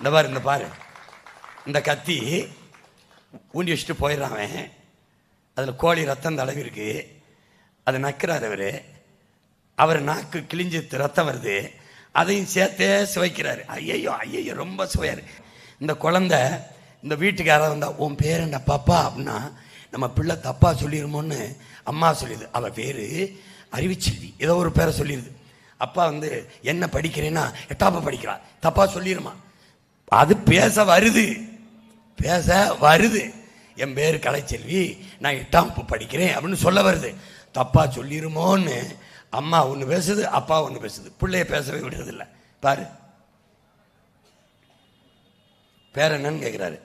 இந்த பாரு, இந்த கத்தி ஊண்டி வச்சுட்டு போயிடுறான். அதில் கோழி ரத்தம் தடவி இருக்கு. அதை நக்கிறார் அவர் நாக்கு கிழிஞ்சு ரத்தம் வருது. அதையும் சேர்த்தே சுவைக்கிறாரு. ஐயோ ஐயோ ரொம்ப சுவையாரு. இந்த குழந்தை இந்த வீட்டுக்கு யாராவது வந்தா உன் பேர் என்ன பாப்பா அப்படின்னா நம்ம பிள்ளை தப்பா சொல்லிடுமோன்னு அம்மா சொல்லிடுது. அவள் பேரு அறிவுச்செல்வி ஏதோ ஒரு பேரை சொல்லிடுது. அப்பா என்ன படிக்கிறேன்னா 8ஆம் படிக்கிறா, தப்பா சொல்லிடுமா. அது பேச வருது. என் பேரு கலைச்செல்வி, நான் 8ஆம் படிக்கிறேன் அப்படின்னு சொல்ல வருது. தப்பா சொல்லிருமோன்னு அம்மா ஒன்று பேசுது, அப்பா ஒன்று பேசுது. பிள்ளைய பேசவே விடுறதில்லை. பாரு, பேர் என்னன்னு கேட்குறாரு.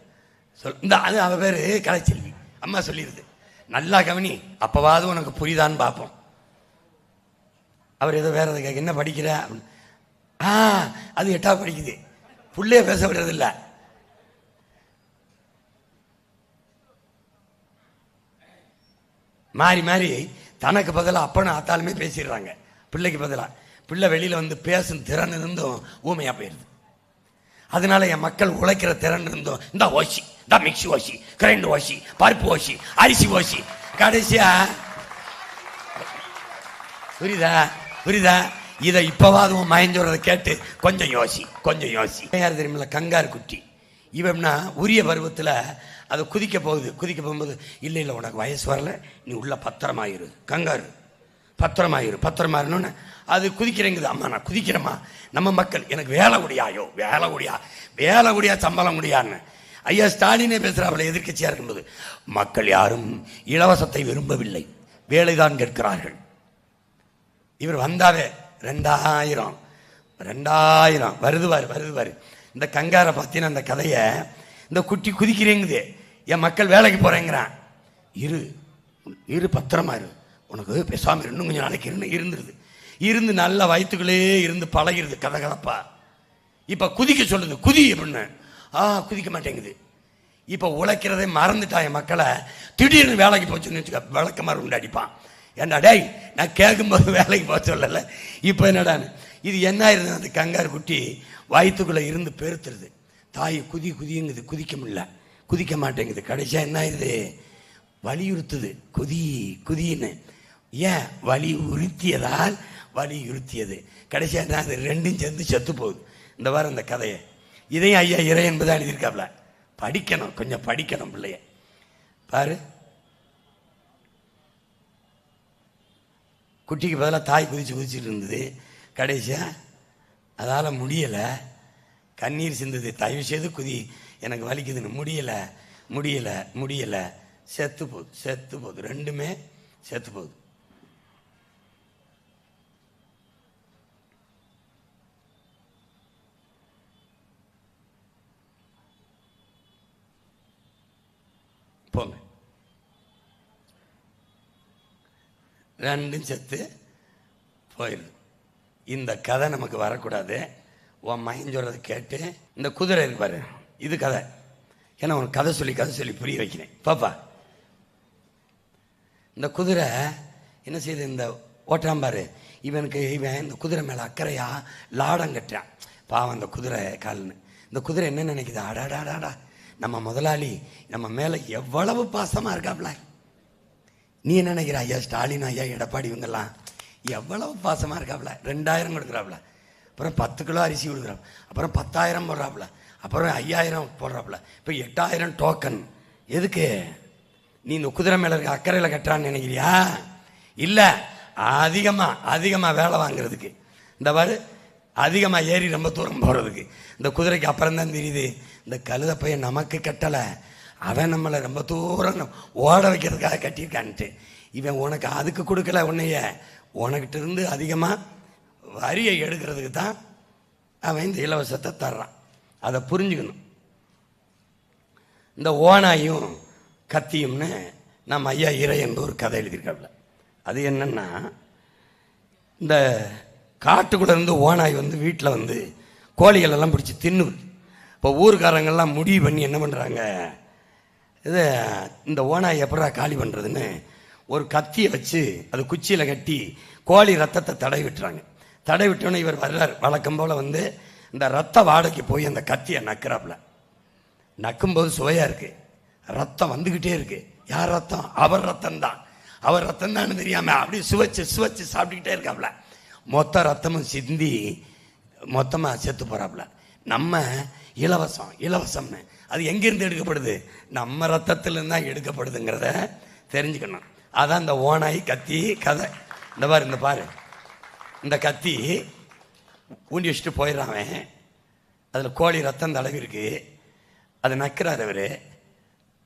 அது அவ பேரு கலைச்செல்வி. அம்மா சொல்லிடுது. நல்லா கவனி, அப்பவாவது உனக்கு புரியுதான்னு பார்ப்போம். அவர் ஏதோ வேற எதை கேட்க, என்ன படிக்கிற அப்படின்னு. அது 8ஆம் படிக்குது. பிள்ளைய பேச விடுறதில்லை. மாறி மாறி தனக்கு பதிலாக அப்பனும் ஆத்தாலுமே பேசிடுறாங்க. பிள்ளைக்கு பதிலாக பிள்ளை வெளியில் பேசும் திறன் இருந்தும் ஊமையாக போயிடுது. அதனால என் மக்கள் உழைக்கிற திறன் இருந்தும் இந்த ஓசி, இந்த மிக்சி ஓசி, கிரைண்ட் ஓசி, பருப்பு ஓசி, அரிசி ஓசி, கடைசியா புரியுதா? இதை இப்பவாது மயஞ்சோறதை கேட்டு கொஞ்சம் யோசி. யார் தெரியுமில்ல, கங்காரு குட்டி. இவன்னா உரிய பருவத்தில் அதை குதிக்க போகும்போது இல்லை உனக்கு வயசு வரல, நீ உள்ள பத்திரமாயிரு. கங்காரு பத்திரமாயிருன்னு அது குதிக்கிறேங்குது. அம்மா நான் குதிக்கிறேம்மா, நம்ம மக்கள் எனக்கு வேலை கூடியா சம்பளம் முடியான்னு ஐயா ஸ்டாலினே பேசுறாப்புல எதிர்க்கட்சியா இருக்கும்போது. மக்கள் யாரும் இலவசத்தை விரும்பவில்லை, வேலைதான் கேட்கிறார்கள். இவர் வந்தாவே 2000 வருது. இந்த கங்காரை பார்த்தீங்கன்னா அந்த கதையை, இந்த குட்டி குதிக்கிறேங்குது, என் மக்கள் வேலைக்கு போறேங்கிறான். இரு பத்திரமா இரு, உனக்கு பேசாம இன்னும் கொஞ்சம் நாளைக்கு இருந்து நல்ல வயிற்றுக்குள்ளே இருந்து பழகிருது கதகதப்பா. இப்ப குதிக்க சொல்லுது, குதி அப்படின்னு. குதிக்க மாட்டேங்குது. இப்ப உழைக்கிறதே மறந்துட்டா என் மக்களை. திடீர்னு வேலைக்கு போச்சுன்னு வச்சுக்க, விளக்கமாறு உண்டு அடிப்பான். ஏண்டா டேய், நான் கேட்கும்போது வேலைக்கு போக சொல்லலை. இப்போ என்னடான்னு இது என்ன ஆயிருது, அந்த கங்காரு குட்டி வயிற்றுக்குள்ளே இருந்து பெருத்துருது. தாய் குதிங்குது, குதிக்க மாட்டேங்குது. கடைசியாக என்ன ஆயிடுது, வலியுறுத்துது, குதின்னு. ஏன் வலியுறுத்தியது. கடைசியாக என்ன, அது ரெண்டும் சேர்ந்து செத்து போகுது. இந்த வாரம் இந்த கதையை இதையும் ஐயா இறை என்பதாக எழுதியிருக்காப்ல. படிக்கணும், கொஞ்சம் படிக்கணும் பிள்ளைய. பாரு, குட்டிக்கு பதிலாக தாய் குதிச்சுட்டு இருந்தது. கடைசியாக அதால் முடியலை, கண்ணீர் சிந்தது. தயவு செய்து குதி, எனக்கு வலிக்குதுன்னு. முடியலை, செத்து போகுது. ரெண்டுமே செத்து போகுது. போங்க, ரெண்டும் செத்து போயிடுது. இந்த கதை நமக்கு வரக்கூடாது. உன் மைண்ட் சொல்றதை கேட்டு, இந்த குதிரை இருக்கு பாரு, இது கதை. ஏன்னா உனக்கு கதை சொல்லி புரிய வைக்கிறேன் பாப்பா. இந்த குதிரை என்ன செய்யுது, இந்த ஓட்டாம்பாரு இவன் இந்த குதிரை மேலே அக்கறையா லாடம் கட்டுறான். பாவம் அந்த குதிரை கால்னு. இந்த குதிரை என்ன நினைக்குது, அடாடாடாடா நம்ம முதலாளி நம்ம மேலே எவ்வளவு பாசமாக இருக்காப்ல. நீ என்ன நினைக்கிற, ஐயா ஸ்டாலின், ஐயா எடப்பாடி, இவங்கெல்லாம் எவ்வளவு பாசமாக இருக்காப்ல. 2000 கொடுக்குறாப்புல, அப்புறம் 10 கிலோ அரிசி கொடுக்குறாப்புல, அப்புறம் 10,000 போடுறாப்புல, அப்புறம் 5000 போடுறாப்புல, இப்போ 8000 டோக்கன். எதுக்கு? நீ இந்த குதிரை மேலே இருக்க அக்கறையில் கட்டுறான்னு நினைக்கிறியா? இல்லை, அதிகமாக வேலை வாங்குறதுக்கு. இந்த மாதிரி அதிகமாக ஏறி ரொம்ப தூரம் போகிறதுக்கு. இந்த குதிரைக்கு அப்புறம் தான் தெரியுது, இந்த கழுத பையன் நமக்கு கட்டலை, அவன் நம்மளை ரொம்ப தூரம் ஓட வைக்கிறதுக்காக கட்டியிருக்கான்ட்டு. இவன் உனக்கு அதுக்கு கொடுக்கல, உனக்கிட்ட இருந்து அதிகமாக வரியை எடுக்கிறதுக்கு தான் அவன் இந்த இலவசத்தை தர்றான். அதை புரிஞ்சுக்கணும். இந்த ஓனாயும் கத்தியும்னு நம்ம ஐயா இறை என்ற ஒரு கதை எழுதியிருக்காப்புல. அது என்னன்னா, இந்த காட்டுக்குள்ளே இருந்து ஓனாய் வீட்டில் கோழிகள் எல்லாம் பிடிச்சி தின்னுது. இப்போ ஊருக்காரங்கள்லாம் முடிவு பண்ணி என்ன பண்ணுறாங்க, இது இந்த ஓனாய் எப்படா காலி பண்ணுறதுன்னு ஒரு கத்தியை வச்சு அது குச்சியில் கட்டி கோழி ரத்தத்தை தடை விட்டுறாங்க. தடை விட்டோன்னே இவர் வர்றார். வழக்கம் போல் இந்த ரத்த வாடைக்கு போய் அந்த கத்தியை நக்கிறாப்புல. நக்கும்போது சுவையா இருக்கு, ரத்தம் வந்துகிட்டே இருக்கு. யார் ரத்தம்? அவர் ரத்தம் தான். அவர் ரத்தம் தான் தெரியாம அப்படியே சுவைச்சு சுவைச்சு சாப்பிட்டுக்கிட்டே இருக்காப்புல. மொத்த ரத்தமும் சிந்தி மொத்தமா செத்து போறாப்புல. நம்ம இலவசம் இலவசம்னு அது எங்கிருந்து எடுக்கப்படுது? நம்ம ரத்தத்திலிருந்து தான் எடுக்கப்படுதுங்கிறத தெரிஞ்சுக்கணும். அதான் இந்த ஓனாய் கத்தி கதை. இந்த பாரு, இந்த பாரு, இந்த கத்தி ஊண்டி வச்சுட்டு போயிடுறான். அதில் கோழி ரத்தம் தடவி இருக்கு. அதை நக்கிறார்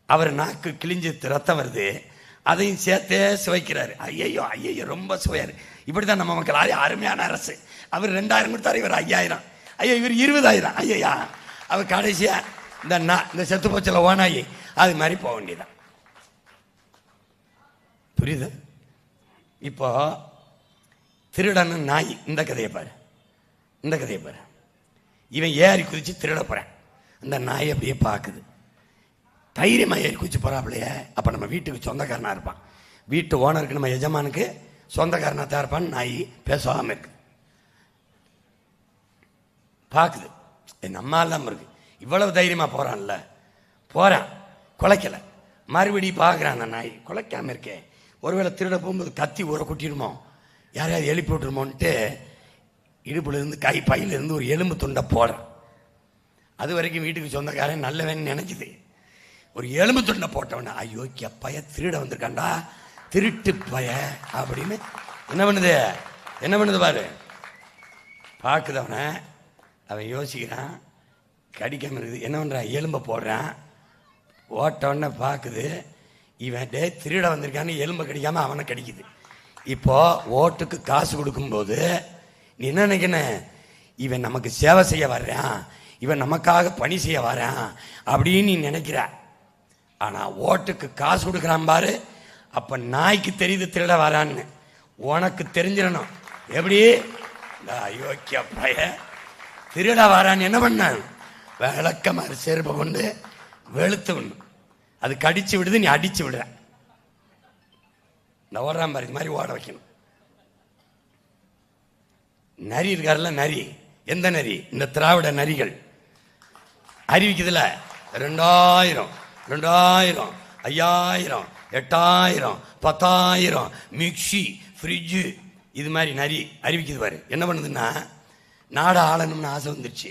அவர் நாக்கு கிழிஞ்சு ரத்தம் வருது. அதையும் சேர்த்தே சுவைக்கிறாரு. ஐயோ ஐயோ ரொம்ப சுவையாரு. இப்படிதான் நம்ம மக்கள். அருமையான அரசு. அவர் 2000 கொடுத்தாரு, இவர் 5000. ஐயோ இவர் 20000. ஐயா அவர் கடைசியா இந்த செத்து போச்சல ஓனாயி அது மாதிரி போக வேண்டியதான். புரியுது? இப்போ திருடனு நாய். இந்த கதையை பாரு, இந்த கதையை பாரு. இவன் ஏறி குதிச்சு திருட போறேன். அந்த நாய் அப்படியே பார்க்குது. தைரியமா ஏறி குதிச்சு போறாப்லையே. அப்ப நம்ம வீட்டுக்கு சொந்தக்காரனா இருப்பான். வீட்டு ஓனருக்கு நம்ம எஜமானுக்கு சொந்தக்காரனா தான் இருப்பான். நாய் பேசாம இருக்கு, பார்க்குது. நம்ம இல்லாம இருக்கு. இவ்வளவு தைரியமா போறான்ல, போறான், குலைக்கல. மறுபடியும் பார்க்குறான் அந்த நாய், குலைக்காம இருக்கே. ஒருவேளை திருட போகும்போது கத்தி ஊற கொட்டிடுமோ, யாரையாவது எழுப்பி விட்டுருமோன்ட்டு இடுப்புல இருந்து கை பையில இருந்து ஒரு எலும்பு துண்டை போடுறான். அது வரைக்கும் வீட்டுக்கு சொந்தக்காரன் நல்லவன் நினைக்குது. ஒரு எலும்பு துண்டை போட்டவன, ஐயோ பைய திருட வந்திருக்காண்டா, திருட்டு பய அப்படின்னு என்ன பண்ணுது, என்ன பண்ணுது பாரு. பார்க்குதவன, அவன் யோசிக்கிறான், கடிக்காம இருக்குது. என்ன பண்றான், எலும்பை போடுறான். ஓட்டவன பார்க்குது, இவன் டே திருட வந்திருக்கான்னு எலும்பை கடிக்காம அவனை கடிக்குது. இப்போ ஓட்டுக்கு காசு கொடுக்கும்போது நீ என்ன நினைக்கன, இவன் நமக்கு சேவை செய்ய வர்றான், இவன் நமக்காக பணி செய்ய வரான் அப்படின்னு நீ நினைக்கிற. ஆனா ஓட்டுக்கு காசு கொடுக்குறான் பாரு, அப்ப நாய்க்கு தெரியுது திருட வரான்னு. உனக்கு தெரிஞ்சிடணும். எப்படி? யோக்கிய பைய திருட வரான்னு என்ன பண்ண, விளக்கமாறு செருப்பை கொண்டு வெளுத்து விடணும். அது கடிச்சு விடுது, நீ அடிச்சு விடுற. இந்த ஓடுறான் பாரு, இது மாதிரி ஓட வைக்கணும். நரி இருக்காருல்ல, நரி. எந்த நரி? இந்த திராவிட நரிகள் அறிவிக்குதுல. 2000 2000 5000 8000 10000 மிக்சி ஃப்ரிட்ஜு இது மாதிரி நரி அறிவிக்குது பாரு. என்ன பண்ணுதுன்னா, நாடை ஆளணும்னு ஆசை வந்துருச்சு.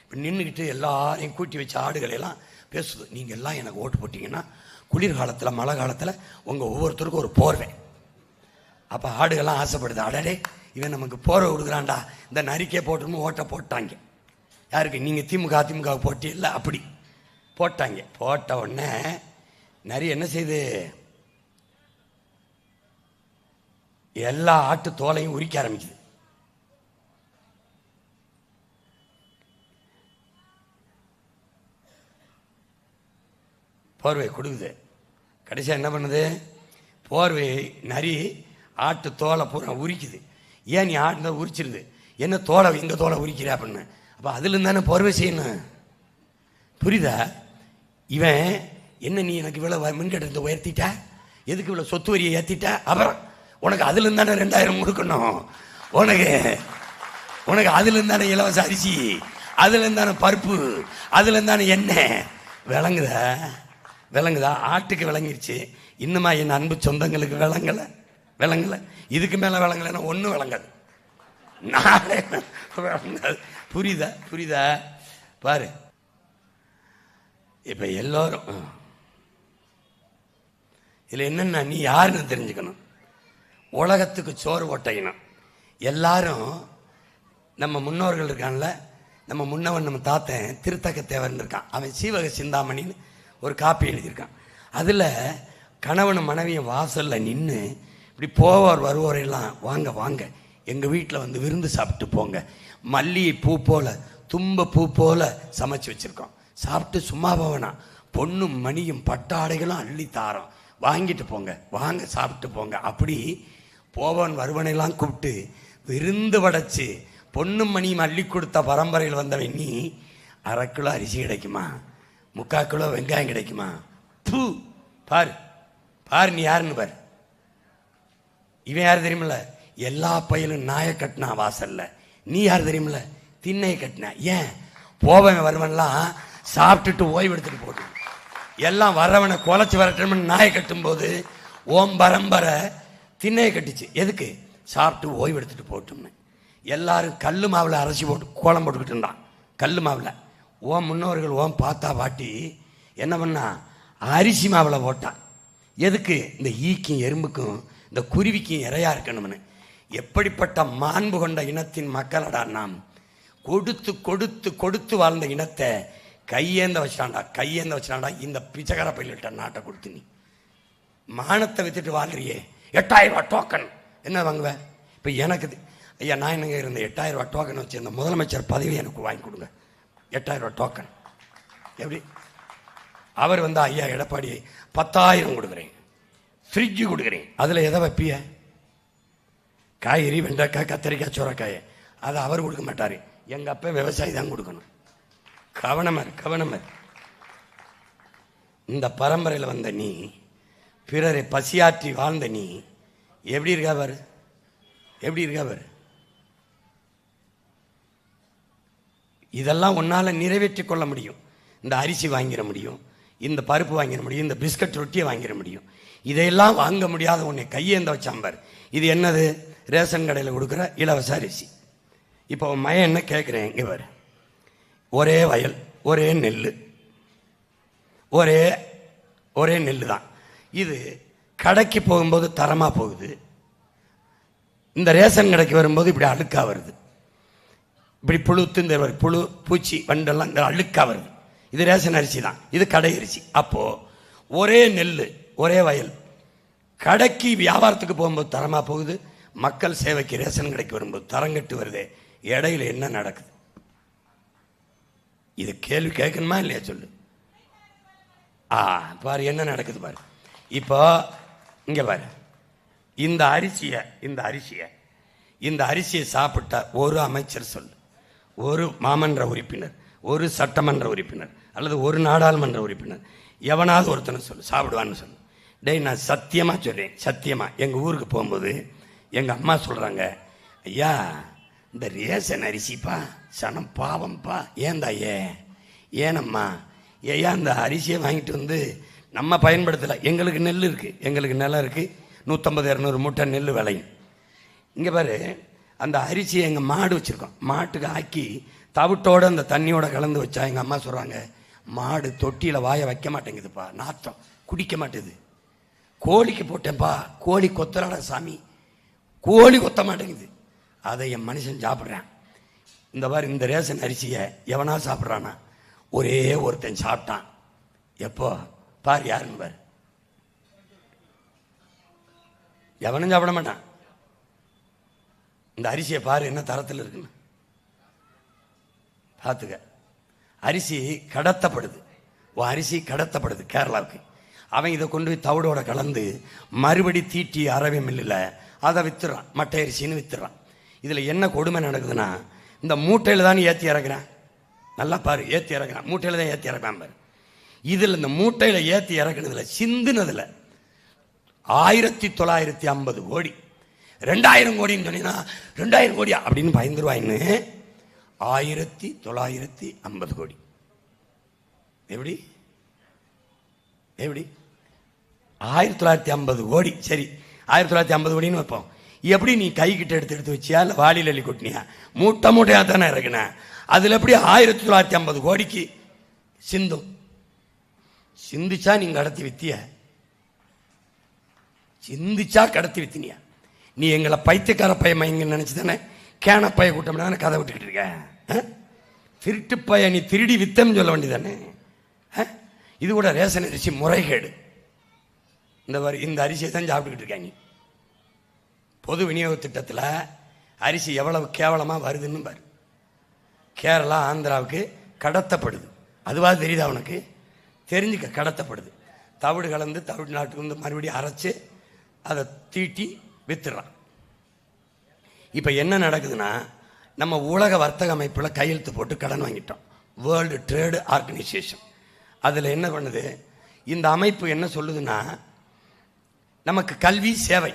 இப்போ நின்றுக்கிட்டு எல்லாரையும் கூட்டி வச்ச ஆடுகளை எல்லாம் பேசுது. நீங்கள் எல்லாம் எனக்கு ஓட்டு போட்டிங்கன்னா குளிர்காலத்தில் மழை காலத்தில் உங்கள் ஒவ்வொருத்தருக்கும் ஒரு போர்வை. அப்போ ஆடுகள்லாம் ஆசைப்படுது, அடடே இவன் நமக்கு போர்வை கொடுக்குறான்டா, இந்த நரிக்கே போட்டுன்னு ஓட்டை போட்டாங்க. யாருக்கு? நீங்கள் திமுக அதிமுக போட்டி இல்லை, அப்படி போட்டாங்க. போட்ட உடனே நரி என்ன செய்யுது, எல்லா ஆட்டு தோலையும் உரிக்க ஆரம்பிக்குது. போர்வை கொடுக்குது. கடைசியாக என்ன பண்ணுது, போர்வை நரி ஆட்டு தோலை பூரா உரிக்குது. ஏன் நீ ஆட்டு உரிச்சிருது, என்ன தோலை எங்க தோலை உரிக்கிற அப்படின்னு. அப்போ அதுலேருந்து தானே போர்வை செய்யணும். புரியுதா? இவன் என்ன, நீ எனக்கு இவ்வளோ மின்கட்டத்தை உயர்த்திட்ட, எதுக்கு இவ்வளோ சொத்து வரியை ஏற்றிட்ட, அப்புறம் உனக்கு அதுலேருந்து தானே 2000 கொடுக்கணும், உனக்கு அதுலேருந்து தானே இலவச அரிசி, அதுலேருந்து தானே பருப்பு, அதுலேருந்து தானே எண்ணெய். விளங்குதா? விளங்குதா? ஆட்டுக்கு விளங்கிருச்சு. இன்னுமா என் அன்பு சொந்தங்களுக்கு விளங்கலை. இதுக்கு மேலே விளங்கலைன்னா ஒன்றும் விளங்காது, நாளே விளங்காது. புரியுதா? பாரு, இப்ப எல்லோரும் இதுல என்னன்னா, நீ யாருன்னு தெரிஞ்சுக்கணும். உலகத்துக்கு சோறு ஓட்டையணும். எல்லாரும் நம்ம முன்னோர்கள் இருக்கான்ல, நம்ம முன்னவன், நம்ம தாத்தன் திருத்தக்க தேவன் இருக்கான். அவன் சீவக சிந்தாமணின்னு ஒரு காப்பி எழுதியிருக்கான். அதில் கணவன் மனைவியும் வாசலில் நின்று இப்படி போவார் வருவோரெல்லாம், வாங்க வாங்க எங்கள் வீட்டில் வந்து விருந்து சாப்பிட்டு போங்க, மல்லிகை பூ போல தும்ப பூ போல சமைச்சு வச்சுருக்கோம், சாப்பிட்டு சும்மா போவேனா, பொண்ணும் மணியும் பட்டாடைகளும் அள்ளி தாரோம், வாங்கிட்டு போங்க, வாங்க சாப்பிட்டு போங்க. அப்படி போவன் வருவனையெல்லாம் கூப்பிட்டு விருந்து படைச்சு பொண்ணும் மணியும் அள்ளி கொடுத்த பரம்பரையில் வந்தவன் நீ 1/2 கிலோ அரிசி கிடைக்குமா, 3/4 கிலோ வெங்காயம் கிடைக்குமா? பூ பாரு பாரு, நீ யாருன்னு பாரு. இவன் யாரு தெரியுமில்ல, எல்லா பையனும் நாயை கட்டினா வாசல்ல. நீ யார் தெரியுமில்ல, திண்ணையை கட்டினேன். ஏன்? போவன் வருவன்லாம் சாப்பிட்டுட்டு ஓய்வு எடுத்துட்டு போட்டு எல்லாம் வரவனை குலைச்சி வரட்டணும்னு நாயை கட்டும்போது ஓம் பரம்பரை திண்ணையை கட்டுச்சு. எதுக்கு? சாப்பிட்டு ஓய்வு எடுத்துட்டு போட்டோம்னு. எல்லாரும் கல் மாவில் அரைச்சி போட்டு கோலம் போட்டுக்கிட்டு இருந்தான். கல் மாவில் ஓம் முன்னோர்கள் ஓம் பார்த்தா பாட்டி என்ன பண்ணா? அரிசி மாவில் போட்டான். எதுக்கு? இந்த ஈக்கும் எறும்புக்கும் இந்த குருவிக்கும் இறையா இருக்கணும்னு. எப்படிப்பட்ட மாண்பு கொண்ட இனத்தின் மக்களடா நாம். கொடுத்து கொடுத்து கொடுத்து வாழ்ந்த இனத்தை கையேந்த வச்சிட்டான்டா. இந்த பிச்சைக்கார பயிலிட்ட நாட்டை கொடுத்து நீ மானத்தை வித்துட்டு வாழ்றியே. 8000 ரூபா டோக்கன் என்ன வாங்குவேன்? இப்போ எனக்கு ஐயா, நான் என்னங்க இருந்த 8000 ரூபா டோக்கன் வச்சு இந்த முதலமைச்சர் பதவி எனக்கு வாங்கி கொடுங்க. 8000 ரூபா டோக்கன் எப்படி? அவர் வந்து ஐயா எடப்பாடி 10,000 கொடுக்குறேன், ஃப்ரிட்ஜு கொடுக்குறேன். அதில் எதை வைப்பிய? காய்கறி, வெண்டைக்காய், கத்திரிக்காய், சோரைக்காய். அதை அவர் கொடுக்க மாட்டார். எங்கள் அப்பா விவசாயி தான் கொடுக்கணும். கவனமர். இந்த பரம்பரையில் வந்த நீ, பிறரை பசியாற்றி வாழ்ந்த நீ எப்படி இருக்காவர்? இதெல்லாம் உன்னால் நிறைவேற்றிக் கொள்ள முடியும். இந்த அரிசி வாங்கிட முடியும், இந்த பருப்பு வாங்கிட முடியும், இந்த பிஸ்கட் ரொட்டியை வாங்கிட முடியும். இதையெல்லாம் வாங்க முடியாத உன்னை கையேந்த வச்சாம்பார். இது என்னது? ரேஷன் கடையில் கொடுக்குற இலவச அரிசி. இப்போ மயம் என்ன கேட்குறேன்? இவர் ஒரே வயல், ஒரே நெல், ஒரே நெல் தான். இது கடைக்கு போகும்போது தரமாக போகுது. இந்த ரேஷன் கடைக்கு வரும்போது இப்படி அழுக்கா வருது. இப்படி புழுத்து இந்த புழு பூச்சி வண்டெல்லாம் இந்த அழுக்கா வருது. இது ரேஷன் அரிசி தான், இது கடை அரிசி. அப்போது ஒரே நெல், ஒரே வயல். கடைக்கு வியாபாரத்துக்கு போகும்போது தரமாக போகுது, மக்கள் சேவைக்கு ரேஷன் கடைக்கு வரும்போது தரங்கட்டு வருது. இடையில என்ன நடக்குது? இது கேள்வி கேட்கணுமா இல்லையா சொல்லு. பாரு என்ன நடக்குது பாரு. இப்போ இங்க பாரு, இந்த அரிசியை சாப்பிட்ட ஒரு அமைச்சர் சொல்லு, ஒரு மாமன்ற உறுப்பினர், ஒரு சட்டமன்ற உறுப்பினர் அல்லது ஒரு நாடாளுமன்ற உறுப்பினர், எவனாவது ஒருத்தனை சொல்லு சாப்பிடுவான்னு சொல்லு. டேய், நான் சத்தியமாக சொல்கிறேன், சத்தியமாக. எங்கள் ஊருக்கு போகும்போது எங்கள் அம்மா சொல்கிறாங்க, ஐயா இந்த ரேஷன் அரிசிப்பா சனம் பாவம்ப்பா. ஏனம்மா? ஐயா அந்த அரிசியை வாங்கிட்டு வந்து நம்ம பயன்படுத்தலை. எங்களுக்கு நெல் இருக்குது, எங்களுக்கு நிலம் இருக்குது, 150-200 மூட்டை நெல் விளையும். இங்கே பாரு, அந்த அரிசியை எங்கள் மாடு வச்சுருக்கோம், மாட்டுக்கு ஆக்கி தவிட்டோடு அந்த தண்ணியோட கலந்து வச்சா எங்கள் அம்மா சொல்கிறாங்க, மாடு தொட்டியில் வாயை வைக்க மாட்டேங்குதுப்பா, நாற்றம் குடிக்க மாட்டேது. கோழிக்கு போட்டேன்ப்பா, கோழி கொத்தலாட சாமி, கோழி கொத்த மாட்டேங்குது. அதை என் மனுஷன் சாப்பிட்றேன். இந்த மாதிரி இந்த ரேஷன் அரிசியை எவனா சாப்பிட்றானா? ஒரே ஒருத்தன் சாப்பிட்டான். எப்போ பார், யாருன்னு பாரு. எவனும் சாப்பிட மாட்டான். இந்த அரிசியை பாரு என்ன தரத்தில் இருக்குன்னு பார்த்துக்க. அரிசி கடத்தப்படுது, அரிசி கடத்தப்படுது கேரளாவுக்கு. அவன் இதை கொண்டு போய் தவிடோட கலந்து மறுபடி தீட்டி அரவை மில்லில் அதை வித்துறான், மட்டை அரிசின்னு வித்துறான். இதில் என்ன கொடுமை நடக்குதுன்னா, இந்த மூட்டையில் தான் ஏற்றி இறக்குறான். நல்லா பாரு, ஏற்றி இறக்குறான், மூட்டையில் தான் ஏற்றி இறக்கான் பாரு. இதில் இந்த மூட்டையில் ஏற்றி இறக்குனதுல சிந்துனதுல 1950 கோடி. 2000 கோடின்னு சொன்னீங்கன்னா 2000 கோடியா அப்படின்னு பயந்துருவாயின்னு 1950 கோடி. எப்படி 1950 கோடி. சரி, 1950 கோடின்னு வைப்போம். எப்படி நீ கை கிட்ட எடுத்து வச்சியா இல்லை வாளியில் அள்ளி கொட்டினியா? மூட்டையா தானே இறக்குன. அதில் எப்படி 1950 கோடிக்கு சிந்தும்? சிந்திச்சா நீங்க கடத்தி வித்திய, சிந்திச்சா கடத்தி வித்தினியா? நீ எங்களை பைத்தியக்கார பையன் நினைச்சு தானே கேனப்பைய கூட்டம் தானே கதை விட்டுக்கிட்டு இருக்க. திருட்டு பைய நீ திருடி வித்தம்னு சொல்ல வேண்டியதானே. இது கூட ரேஷன் அரிசி முறைகேடு. இந்த அரிசியை தான் சாப்பிட்டுக்கிட்டு இருக்காங்க. பொது விநியோக திட்டத்தில் அரிசி எவ்வளவு கேவலமாக வருதுன்னு பாரு. கேரளா ஆந்திராவுக்கு கடத்தப்படுது. அதுவா தெரியுது அவனுக்கு? தெரிஞ்சுக்க, கடத்தப்படுது. தவிடு கலந்து தமிழ்நாட்டுக்கு வந்து மறுபடியும் அரைச்சி அதை தீட்டி வித்துடுறான். இப்போ என்ன நடக்குதுன்னா, நம்ம உலக வர்த்தக அமைப்பில் கையெழுத்து போட்டு கடன் வாங்கிட்டோம், வேர்ல்டு ட்ரேடு ஆர்கனைசேஷன். அதில் என்ன பண்ணுது இந்த அமைப்பு? என்ன சொல்லுதுன்னா, நமக்கு கல்வி சேவை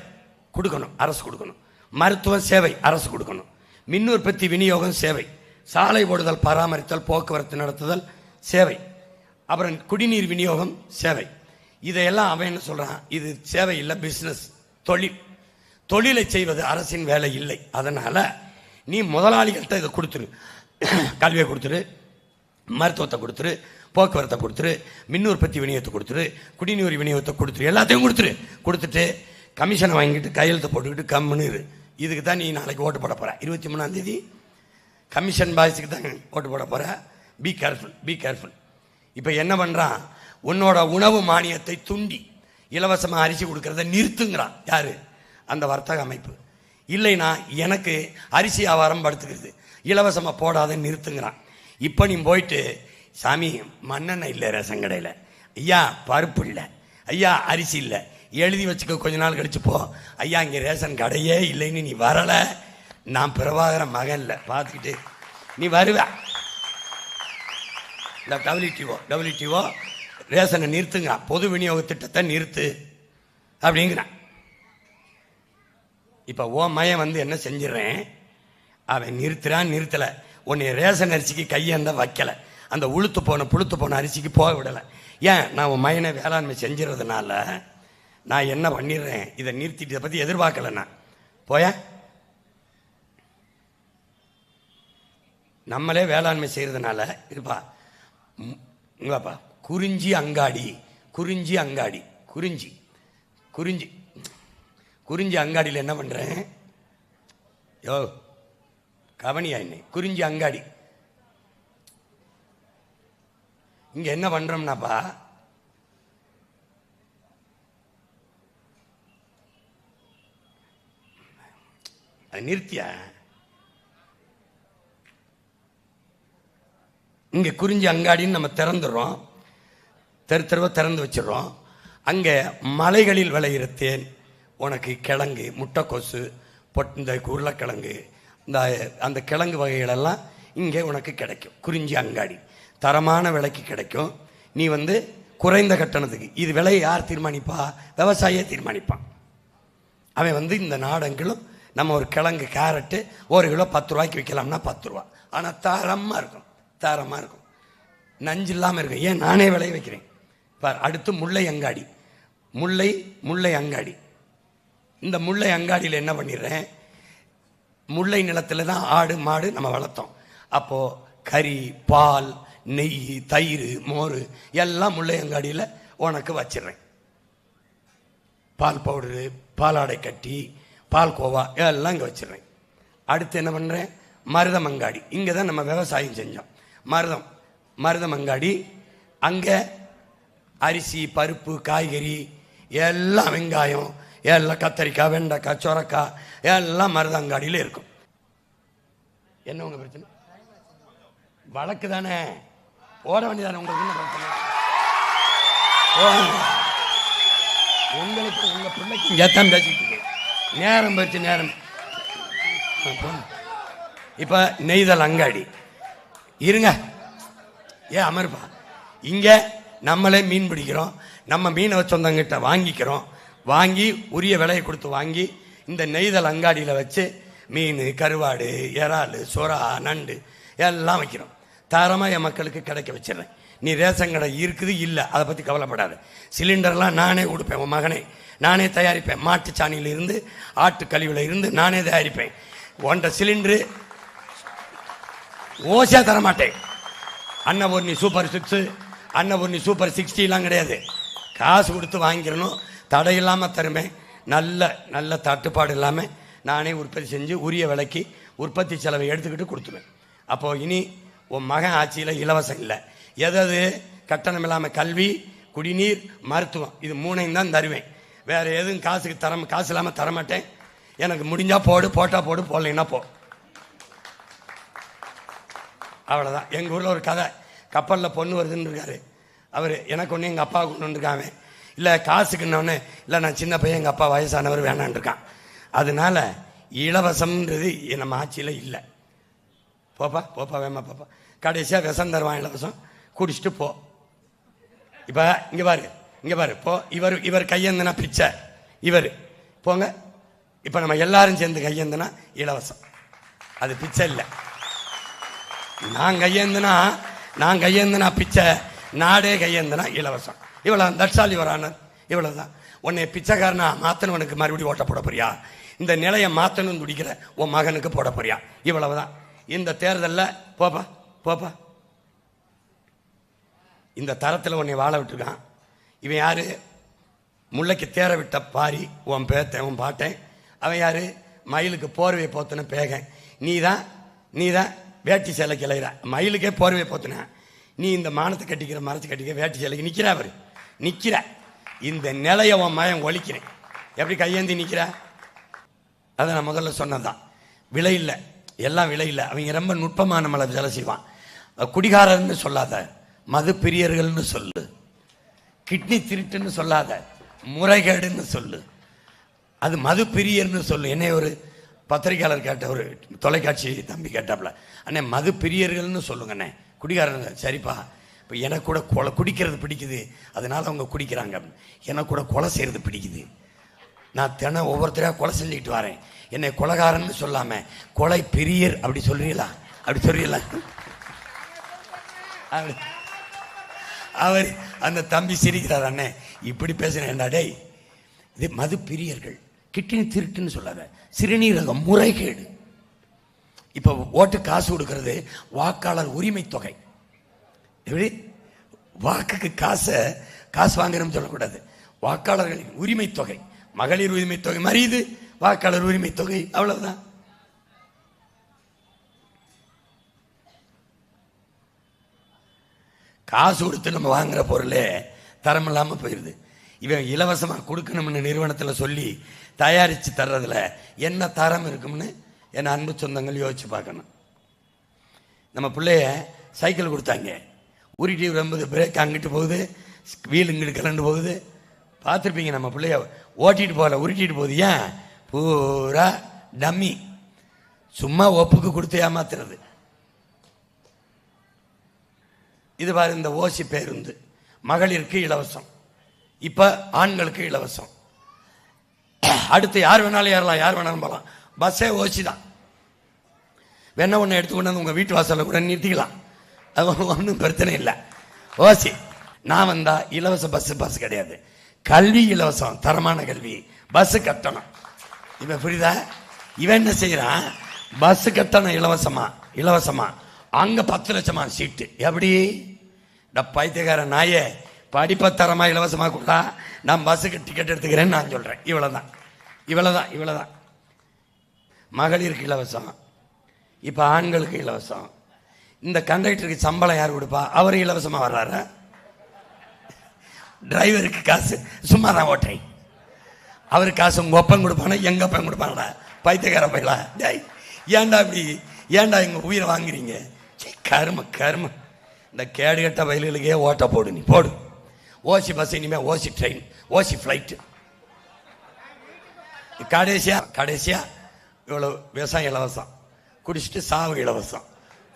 கொடுக்கணும், அரசு கொடுக்கணும். மருத்துவ சேவை அரசு கொடுக்கணும். மின் உற்பத்தி விநியோகம் சேவை சாலை போடுதல், பராமரித்தல், போக்குவரத்து நடத்துதல் சேவை. அப்புறம் குடிநீர் விநியோகம் சேவை. இதையெல்லாம் அவன் என்ன சொல்றான், இது சேவை இல்லை, பிசினஸ், தொழில். தொழிலை செய்வது அரசின் வேலை இல்லை. அதனால நீ முதலாளிகள்கிட்ட இதை கொடுத்துரு, கல்வியை கொடுத்துரு, மருத்துவத்தை கொடுத்துரு, போக்குவரத்தை கொடுத்துரு, மின் உற்பத்தி விநியோகத்தை கொடுத்துரு, குடிநீர் விநியோகத்தை கொடுத்துரு, எல்லாத்தையும் கொடுத்துட்டு கமிஷனை வாங்கிட்டு கையெழுத்து போட்டுக்கிட்டு கம்முன்னு இரு. இதுக்கு தான் நீ நாளைக்கு ஓட்டு போட போற. 23ஆம் தேதி கமிஷன் பாய்ஸுக்கு தான் ஓட்டு போட போற. Be careful. இப்போ என்ன பண்றான், உன்னோட உணவு மானியத்தை துண்டி இலவசமாக அரிசி கொடுக்கறத நிறுத்துங்கிறான். யாரு? அந்த வர்த்தக அமைப்பு. இல்லைனா எனக்கு அரிசி வியாபாரம் படுத்துக்கிறது, இலவசமாக போடாத நிறுத்துங்கிறான். இப்போ நீ போயிட்டு, சாமி மண்ணெண்ணெய் இல்லை ரேஷன் கடையில், ஐயா பருப்பு இல்லை, ஐயா அரிசி இல்லை, எழுதி வச்சுக்க, கொஞ்ச நாள் கழிச்சு போ, ஐயா இங்கே ரேஷன் கடையே இல்லைன்னு நீ வரலை, நான் பிரபாகர மகன் இல்லை பார்த்துக்கிட்டு நீ வருவ. இந்த WTO ரேஷனை நிறுத்துங்க, பொது விநியோக திட்டத்தை நிறுத்து அப்படிங்கிறான். இப்போ ஓ மையம் வந்து என்ன செஞ்சிடறேன், அவன் நிறுத்தலை, உன்னை ரேஷன் அரிசிக்கு கையேந்த வைக்கலை, அந்த புளுத்து போன அரிசிக்கு போக விடலை. ஏன்? நான் உன் மையனை வேளாண்மை செஞ்சிடறதுனால நான் என்ன பண்ணிடுறேன், இதை நிறுத்திட்டு, இதை பற்றி எதிர்பார்க்கல. நான் போய நம்மளே வேளாண்மை செய்கிறதுனால இருப்பா இங்கப்பா. குறிஞ்சி அங்காடியில் என்ன பண்ணுறேன், யோ கவனியா என்ன, குறிஞ்சி அங்காடி இங்கே என்ன பண்ணுறோம்னாப்பா, அது நிறுத்தியா, இங்கே குறிஞ்சி அங்காடின்னு நம்ம திறந்துடுறோம், தெருவ திறந்து வச்சிடறோம். அங்கே மலைகளில் விளையிற தேன், உனக்கு கிழங்கு, முட்டைக்கோசு, இந்த உருளைக்கிழங்கு, அந்த கிழங்கு வகைகளெல்லாம் இங்கே உனக்கு கிடைக்கும். குறிஞ்சி அங்காடி தரமான விலைக்கு கிடைக்கும். நீ வந்து குறைந்த கட்டணத்துக்கு. இது விலையை யார் தீர்மானிப்பா? விவசாயியே தீர்மானிப்பான். அவன் வந்து இந்த நாடெங்கிலும் நம்ம ஒரு கிழங்கு, கேரட்டு 1 கிலோ 10 ரூபாய்க்கு விற்கலாம்னா 10 ரூபா. ஆனால் தரமாக இருக்கும், நஞ்சு இல்லாமல் இருக்கும். ஏன்? நானே விளைய வைக்கிறேன். அடுத்து முல்லை அங்காடி. இந்த முல்லை அங்காடியில் என்ன பண்ணிடுறேன், முல்லை நிலத்தில் தான் ஆடு மாடு நம்ம வளர்த்தோம். அப்போது கறி, பால், நெய், தயிர், மோர் எல்லாம் முல்லை அங்காடியில் உனக்கு வச்சிடுறேன். பால் பவுடரு, பாலாடை கட்டி, பால் கோவா எல்லாம் இங்கே வச்சிடுறேன். அடுத்து என்ன பண்ணுறேன், மருதம் அங்காடி. இங்கே தான் நம்ம விவசாயம் செஞ்சோம். மருதம் அங்காடி. அங்கே அரிசி, பருப்பு, காய்கறி எல்லாம், வெங்காயம் எல்லாம், கத்தரிக்காய், வெண்டைக்காய், சொரக்காய் எல்லாம் மருத அங்காடியில் இருக்கும். என்ன உங்க பிரச்சனை? வழக்கு தானே, ஓட வேண்டியதானே. உங்களுக்கு என்ன பிரச்சனை? உங்களுக்கு உங்க பிள்ளைக்கு ஏத்தான் பேசிட்டு இருக்கு. நேரம் போச்சு, நேரம். இப்ப நெய்தல் அங்காடி இருங்க, ஏன் அமர்ப்பா. இங்க நம்மளே மீன் பிடிக்கிறோம், நம்ம மீனவ சொந்தங்கிட்ட வாங்கிக்கிறோம், வாங்கி உரிய விலையை கொடுத்து வாங்கி இந்த நெய்தல் அங்காடியில் வச்சு மீன், கருவாடு, இறால், சுறா, நண்டு எல்லாம் வைக்கிறோம். தரமாக என் மக்களுக்கு கிடைக்க வச்சிடறேன். நீ ரேஷன் கடை இருக்குது இல்லை, அதை பற்றி கவலைப்படாது. சிலிண்டர்லாம் நானே கொடுப்பேன், உன் மகனே நானே தயாரிப்பேன். மாட்டு சாணியில் இருந்து, ஆட்டு கழிவில் இருந்து நானே தயாரிப்பேன். 1.5 சிலிண்டரு ஓசையா தரமாட்டேன். அன்னபூர்ணி சூப்பர் 6, அன்னபூர்ணி சூப்பர் 60 கிடையாது. காசு கொடுத்து வாங்கிக்கிறணும், தடையில்லாமல் தருவேன். நல்ல தட்டுப்பாடு இல்லாமல் நானே உற்பத்தி செஞ்சு உரிய விலைக்கு உற்பத்தி செலவை எடுத்துக்கிட்டு கொடுத்துவேன். அப்போது இனி உன் மகன் ஆட்சியில் இலவசம் இல்லை, எதாவது கட்டணம் இல்லாமல் கல்வி, குடிநீர், மருத்துவம், இது 3ஐயும் தான் தருவேன். வேறு எதுவும் காசு இல்லாமல் தரமாட்டேன். எனக்கு முடிஞ்சா போட்டா போடு, போடலைன்னா போ, அவ்வளோதான். எங்கள் ஊரில் ஒரு கதை, கப்பலில் பொண்ணு வருதுன்னு இருக்காரு அவர். எனக்கு ஒன்று எங்கள் அப்பாவுக்கு ஒன்று இருக்காங்க. இல்லை காசுக்குன்னொன்னு, இல்லை நான் சின்ன பையன், எங்கள் அப்பா வயசானவர் வேணான் இருக்கான். அதனால இலவசம்ன்றது நம்ம ஆட்சியில் இல்லை. போப்பா வேமா பாப்பா. கடைசியாக விஷம் தருவான், இலவசம் குடிச்சிட்டு போ. இப்போ இங்கே பாரு போ. இவர் கையேந்தனா பிச்சை, இவர் போங்க. இப்போ நம்ம எல்லாரும் சேர்ந்து கையேந்தனா இலவசம், அது பிச்சை இல்லை. நான் கையேந்தினா பிச்சை, நாடே கையேந்தினா இலவசம். இவ்வளவு தட்சாலி வரானர். இவ்வளவுதான். உன்னை பிச்சைக்காரனா மாத்தனவனுக்கு மறுபடியும் ஓட்ட போட போறியா? இந்த நிலையை மாத்தணும் துடிக்கிற உன் மகனுக்கு போட போறியா? இவ்வளவுதான். இந்த தேர்தலில் போப்பா போப்பா. இந்த தரத்தில் உன்னை வாழ விட்டுருக்கான். இவன் யாரு? முல்லைக்கு தேர விட்ட பாரி உன் பேத்த உன் பாட்டேன். அவன் யாரு? மயிலுக்கு போர்வை போத்துன பேகன். நீ தான் வேட்டி சேலை கிளையிற. மயிலுக்கே போர்வை போத்துன நீ இந்த மானத்தை கட்டிக்கிற மரத்தை கட்டிக்கிற வேட்டி சேலைக்கு நிற்கிற. அவர் நிற்கிற. இந்த நிலையை உன் மயம் ஒழிக்கிறேன். எப்படி கையேந்தி நிற்கிற? அதை நான் முதல்ல சொன்னதான். விலை இல்லை, எல்லாம் விலை இல்லை. அவங்க ரொம்ப நுட்பமாக நம்மளை வேலை செய்வான். குடிகாரர்னு சொல்லாத, மது பிரியர்கள்னு சொல்லு. கிட்னி திருட்டுன்னு சொல்லாத, முறைகேடுன்னு சொல்லு. அது மது பிரியர்னு சொல்லு. என்னை ஒரு பத்திரிகையாளர் கேட்ட, ஒரு தொலைக்காட்சி தம்பி கேட்டாப்புல, அண்ணே மது பிரியர்கள்னு சொல்லுங்க அண்ணே, குடிகாரங்க. சரிப்பா, இப்போ எனக்கு கூட கொலை குடிக்கிறது பிடிக்குது, அதனால அவங்க குடிக்கிறாங்க. எனக்கு கூட கொலை செய்கிறது பிடிக்குது. நான் தினம் ஒவ்வொருத்தரையாக கொலை செஞ்சுக்கிட்டு வரேன். என்னை கொலைகாரன்னு சொல்லாம கொலை பிரியர் அப்படி சொல்றீங்களா? அப்படி சொல்றீங்களா? அவர் அந்த தம்பி சிரிக்கிறார். அண்ணே இப்படி பேசுறேன்டா டேய், இது மது பிரியர்கள். கிட்னி திருட்டுன்னு சொல்லாத, சிறுநீரகம் முறைகேடு. இப்ப ஓட்டு காசு கொடுக்கிறது வாக்காளர் உரிமை தொகை. எப்படி வாக்குக்கு காசு வாங்குறோம்னு சொல்லக்கூடாது. வாக்காளர்களின் உரிமை தொகை, மகளிர் உரிமை தொகை மாதிரி இது வாக்காளர் உரிமை தொகை. அவ்வளவுதான். காசு கொடுத்து நம்ம வாங்குற பொருளே தரம் இல்லாம போயிருது. இவன் இலவசமா கொடுக்கணும்னு நிறுவனத்தில் சொல்லி தயாரிச்சு தர்றதுல என்ன தரம் இருக்கும்னு என் அன்பு சொந்தங்கள் யோசிச்சு பார்க்கணும். நம்ம பிள்ளைய சைக்கிள் கொடுத்தாங்க, உருட்டி வரும்போது பிரேக் அங்கிட்டு போகுது, வீல் இங்கிட்டு கலண்டு போகுது. பார்த்துருப்பீங்க. நம்ம பிள்ளைய ஓட்டிட்டு போகல, உருட்டிட்டு போகுது. ஏன்? பூரா டம்மி, சும்மா ஒப்புக்கு கொடுத்து ஏமாத்துறது. இது பாரு, இந்த ஓசி பேருந்து மகளிருக்கு இலவசம், இப்ப ஆண்களுக்கு இலவசம். அடுத்து யார் வேணாலும் ஏறலாம், யார் வேணாலும் போகலாம். பஸ்ஸே ஓசி தான். வேணா ஒன்று எடுத்துக்கொண்டு உங்க வீட்டு வாசலில் கூட நிறுத்திக்கலாம், அது ஒன்றும் பிரச்சனை இல்லை. ஓசி. நான் வந்தா இலவச பஸ் கிடையாது, கல்வி இலவசம், தரமான கல்வி. பஸ் கட்டணம். இவன் புரியுதா? இவன் என்ன செய்யறான்? பஸ் கட்டணம் இலவசமா அங்க 10 லட்சமா சீட்டு. எப்படி பைத்தியக்கார நாயே, படிப்ப தரமா இலவசமா கூட நான் பஸ்ஸுக்கு டிக்கெட் எடுத்துக்கிறேன்னு நான் சொல்றேன். இவ்வளவுதான். மகளிருக்கு இலவசம், இப்ப ஆண்களுக்கு இலவசம். இந்த கண்டக்டருக்கு சம்பளம் யார் கொடுப்பா? அவரு இலவசமா வர்றாரு. டிரைவருக்கு காசு சும்மா தான் ஓட்டுறேன். அவருக்கு காசு உங்க ஒப்பம் கொடுப்பானா, எங்க ஒப்பம் கொடுப்பாங்களா? பைத்தியக்கார பையலா. ஏன்டா எங்க உயிரை வாங்குறீங்க? கரும. இந்த கேடு கட்ட வயல்களுக்கே ஓட்ட போடு, நீ போடு. ஓசி பஸ், இனிமே ஓசி ட்ரெயின், ஓசி ஃபிளைட். கடைசியா இவ்வளவு விவசாயம் இலவசம், குடிச்சிட்டு சாவு இலவசம்,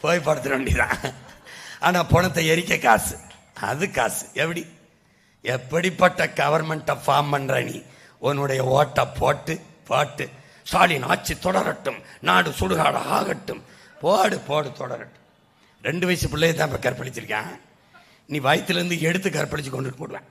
போய் படுத்துட வேண்டியதான். ஆனா பணத்தை எரிக்க காசு, அது காசு. எப்படிப்பட்ட கவர்மெண்ட்டை ஃபார்ம் பண்ற நீ? உன்னுடைய ஓட்ட போட்டு ஸ்டாலின் ஆட்சி தொடரட்டும், நாடு சுடுகாடு ஆகட்டும், போடு தொடரட்டும். 2 வயசு பிள்ளையை தான் இப்ப கற்பழிச்சிருக்கான். நீ வயிற்றுல இருந்து எடுத்து கற்பழிச்சு கொண்டு போடுவேன்.